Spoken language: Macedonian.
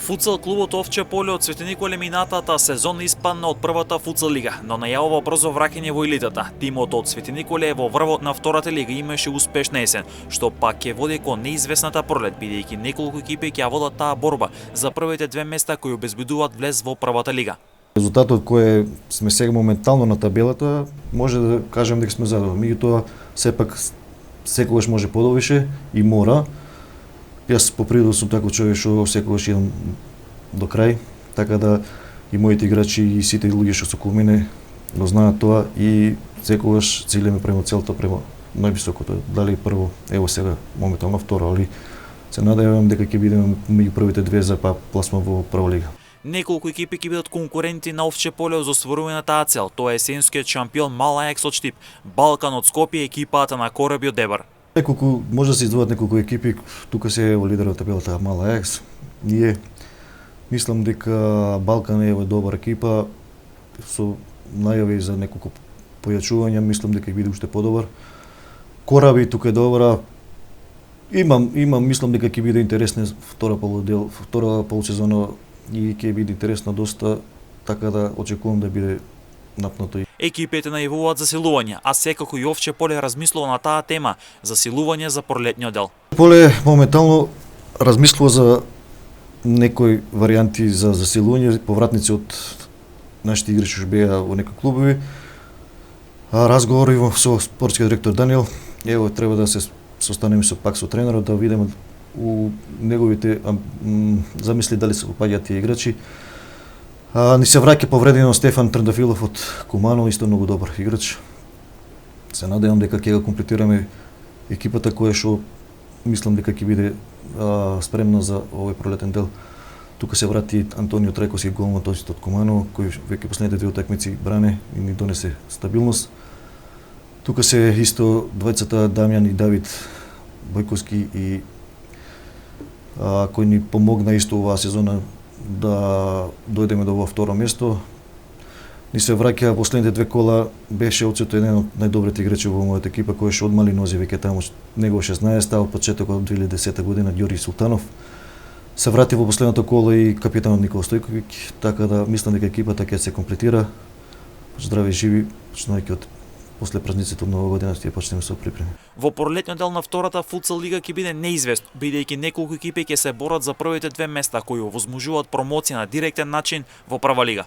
Футсал клубот Овче поле од Свети Николе минатата сезона испадна од првата футсал лига, но најавува брзо враќање во елитата. Тимот од Свети Николе во врвот на втората лига имаше успешна есен, што пак ќе води кон неизвестната пролет, бидејќи неколку екипи ќе ја водат таа борба за првите две места кои обезбедуваат влез во првата лига. Резултатот кој сме сега моментално на табелата, може да кажем дека сме задоволни. Меѓутоа, сепак секогаш може подобрише и мора. Јас по природа сум таков човек што секогаш идам до крај, така да и моите играчи и сите луѓе што се околу мене го знаат тоа и секогаш целиме према целта, према највисокото. Дали прво, ево сега моментално второ, али се надевам дека ќе бидеме меѓу првите две за пласма во прва лига. Неколку екипи ќе бидат конкуренти на Овче поле за остварување на таа цел. Тоа е есенскиот шампион Мал Ајакс од Штип, Балкан од Скопје и екипата на Кораби од Дебар. Неколку, може да се издвојат неколку екипи, тука се е во лидерот на табелата Мал Ајакс. Ние мислам дека Балкан е добра екипа со најави за неколку појачувања, мислам дека ќе биде уште подобар. Кораби тука е добра. Мислам дека ќе биде интересна втора полусезона и ќе биде интересно доста, така да очекувам да биде напнато. Екипите најавуваат засилување, а секако и Овче поле размислува на таа тема, засилување за пролетниот дел. Поле моментално размислува за некои варијанти за засилување, повратници од нашите играчи што беа во некои клубови. Разговори со спортскиот директор Даниел, ево треба да се состанеме пак со тренерот да видиме у неговите замисли дали се попаѓаат тие играчи. Ни се враќа повредено Стефан Трендафилов од Кумано, исто многу добар играч. Се надевам дека ќе го комплетираме екипата која што мислам дека ќе биде спремна за овој пролетен дел. Тука се врати Антонио Трекоски, голман од Кумано, кој веќе последните две утакмици бране и ни донесе стабилност. Тука се исто двајцата Дамјан и Давид Бојковски и кој ни помогна исто оваа сезона да дојдеме до второ место. Ни се враќа последните две кола, беше оцето еден од најдобрите играчи во мојата екипа, кој што одмали нози веќе таму него 16 од почетокот од 2010 година, Ѓорги Султанов. Се врати во последното коло и капитанот Никола Стојковиќ, така да мислам дека екипата ќе се комплетира. Здрави и живи, почнувајќи од после празниците од Нова година ќе почнеме со припреми. Во пролетниот дел на втората футсал лига ќе биде неизвестно, бидејќи неколку екипи ќе се борат за првите две места кои овозможуваат промоција на директен начин во прва лига.